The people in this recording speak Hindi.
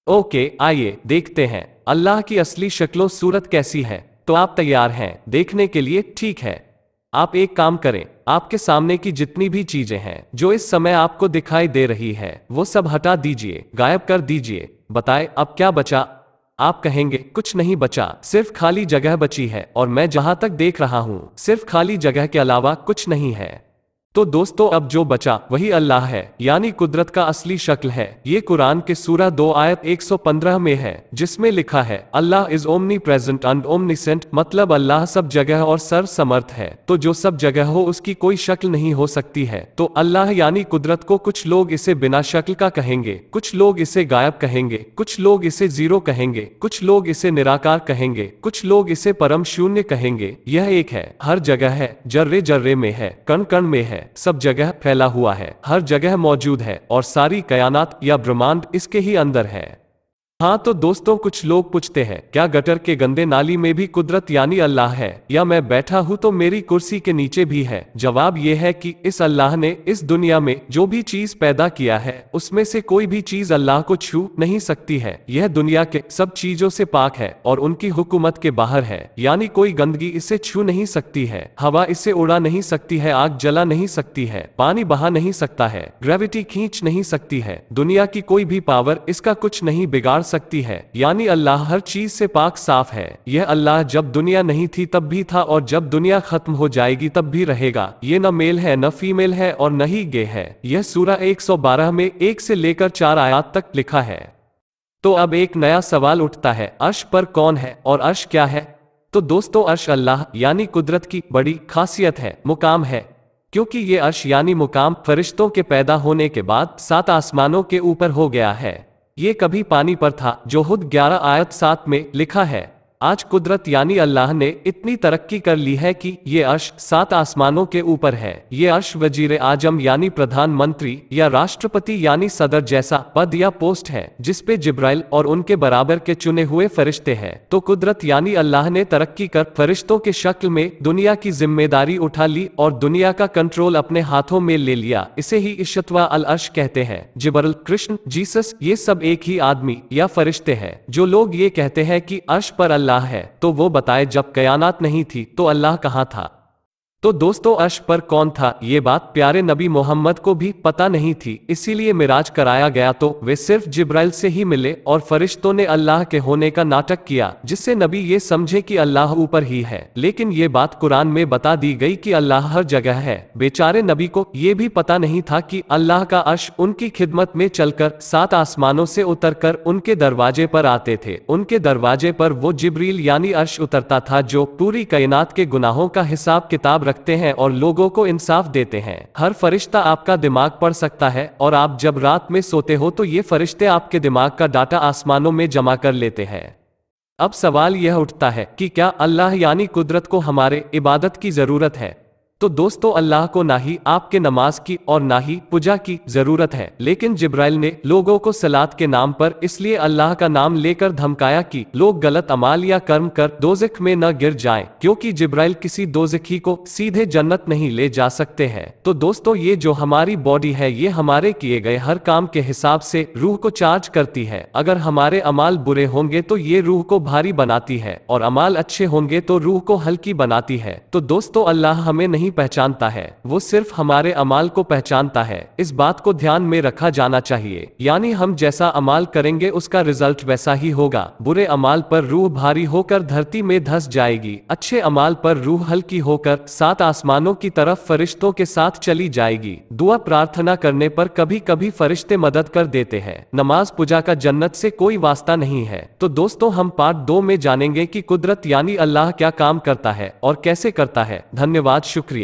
ओके, आइए देखते हैं अल्लाह की असली शक्लो सूरत कैसी है। तो आप तैयार हैं देखने के लिए? ठीक है, आप एक काम करें, आपके सामने की जितनी भी चीजें हैं जो इस समय आपको दिखाई दे रही है वो सब हटा दीजिए, गायब कर दीजिए। बताएं अब क्या बचा? आप कहेंगे कुछ नहीं बचा, सिर्फ खाली जगह बची है, और मैं जहां तक देख रहा हूं सिर्फ खाली जगह के अलावा कुछ नहीं है। तो दोस्तों अब जो बचा वही अल्लाह है, यानी कुदरत का असली शक्ल है। ये कुरान के सूरह 2 आयत 115 में है, जिसमें लिखा है Allah is omnipresent and omniscient, मतलब अल्लाह सब जगह और सर्व समर्थ है। तो जो सब जगह हो उसकी कोई शक्ल नहीं हो सकती है। तो अल्लाह यानी कुदरत को कुछ लोग इसे बिना शक्ल का कहेंगे, कुछ लोग इसे गायब कहेंगे, कुछ लोग इसे जीरो कहेंगे, कुछ लोग इसे निराकार कहेंगे, कुछ लोग इसे परम शून्य कहेंगे। यह एक है, हर जगह है, जर्रे जर्रे में है, कण कण में है, सब जगह फैला हुआ है, हर जगह मौजूद है, और सारी कायनात या ब्रह्मांड इसके ही अंदर है। हाँ तो दोस्तों कुछ लोग पूछते हैं क्या गटर के गंदे नाली में भी कुदरत यानी अल्लाह है, या मैं बैठा हूँ तो मेरी कुर्सी के नीचे भी है? जवाब यह है कि इस अल्लाह ने इस दुनिया में जो भी चीज पैदा किया है उसमें से कोई भी चीज अल्लाह को छू नहीं सकती है। यह दुनिया के सब चीजों से पाक है और उनकी हुकूमत के बाहर है, यानी कोई गंदगी इसे छू नहीं सकती है, हवा इसे उड़ा नहीं सकती है, आग जला नहीं सकती है, पानी बहा नहीं सकता है, ग्रेविटी खींच नहीं सकती है, दुनिया की कोई भी पावर इसका कुछ नहीं बिगाड़ सकती है। यानी अल्लाह हर चीज से पाक साफ है। यह अल्लाह जब दुनिया नहीं थी तब भी था, और जब दुनिया खत्म हो जाएगी तब भी रहेगा। ये न मेल है, न फीमेल है, और न ही गे है। यह सूरह 112 में 1 से लेकर 4 आयत तक लिखा है। तो अब एक नया सवाल उठता है, अर्श पर कौन है और अर्श क्या है? तो दोस्तों अर्श अल्लाह यानी कुदरत की बड़ी खासियत है, मुकाम है, क्योंकि ये अर्श यानी मुकाम फरिश्तों के पैदा होने के बाद 7 आसमानों के ऊपर हो गया है। ये कभी पानी पर था, जो हुद 11 आयत 7 में लिखा है। आज कुदरत यानी अल्लाह ने इतनी तरक्की कर ली है कि ये अर्श 7 आसमानों के ऊपर है। ये अर्श वजीर आजम यानी प्रधानमंत्री या राष्ट्रपति यानी सदर जैसा पद या पोस्ट है, जिसपे जिब्राइल और उनके बराबर के चुने हुए फरिश्ते हैं। तो कुदरत यानी अल्लाह ने तरक्की कर फरिश्तों के शक्ल में दुनिया की जिम्मेदारी उठा ली और दुनिया का कंट्रोल अपने हाथों में ले लिया। इसे ही इश्तवा अल अर्श कहते हैं। जिब्राइल, कृष्ण, जीसस, ये सब एक ही आदमी या फरिश्ते हैं। जो लोग ये कहते हैं कि अर्श पर अल्लाह है, तो वो बताए जब कायनात नहीं थी तो अल्लाह कहां था? तो दोस्तों अर्श पर कौन था, ये बात प्यारे नबी मोहम्मद को भी पता नहीं थी, इसीलिए मिराज कराया गया तो वे सिर्फ जिब्राइल से ही मिले और फरिश्तों ने अल्लाह के होने का नाटक किया, जिससे नबी ये समझे कि अल्लाह ऊपर ही है। लेकिन ये बात कुरान में बता दी गई कि अल्लाह हर जगह है। बेचारे नबी को ये भी पता नहीं था कि अल्लाह का अर्श उनकी खिदमत में चलकर 7 आसमानों से उतरकर उनके दरवाजे पर आते थे। उनके दरवाजे पर वो जिब्रील यानी अर्श उतरता था, जो पूरी कायनात के गुनाहों का हिसाब किताब रखते हैं और लोगों को इंसाफ देते हैं। हर फरिश्ता आपका दिमाग पढ़ सकता है, और आप जब रात में सोते हो तो ये फरिश्ते आपके दिमाग का डाटा आसमानों में जमा कर लेते हैं। अब सवाल यह उठता है कि क्या अल्लाह यानी कुदरत को हमारे इबादत की जरूरत है? तो दोस्तों अल्लाह को ना ही आपके नमाज की और ना ही पूजा की जरूरत है, लेकिन जिब्राइल ने लोगों को सलात के नाम पर इसलिए अल्लाह का नाम लेकर धमकाया कि लोग गलत अमाल या कर्म कर दोज़ख में न गिर जाएं, क्योंकि जिब्राइल किसी दोज़खी को सीधे जन्नत नहीं ले जा सकते हैं। तो दोस्तों ये जो हमारी बॉडी है, ये हमारे किए गए हर काम के हिसाब से रूह को चार्ज करती है। अगर हमारे अमाल बुरे होंगे तो ये रूह को भारी बनाती है, और अमाल अच्छे होंगे तो रूह को हल्की बनाती है। तो दोस्तों अल्लाह हमें नहीं पहचानता है, वो सिर्फ हमारे अमाल को पहचानता है। इस बात को ध्यान में रखा जाना चाहिए, यानी हम जैसा अमाल करेंगे उसका रिजल्ट वैसा ही होगा। बुरे अमाल पर रूह भारी होकर धरती में धंस जाएगी, अच्छे अमाल पर रूह हल्की होकर 7 आसमानों की तरफ फरिश्तों के साथ चली जाएगी। दुआ प्रार्थना करने पर कभी कभी फरिश्ते मदद कर देते हैं। नमाज पूजा का जन्नत से कोई वास्ता नहीं है। तो दोस्तों हम पार्ट 2 में जानेंगे कि कुदरत यानी अल्लाह क्या काम करता है और कैसे करता है। धन्यवाद, शुक्रिया।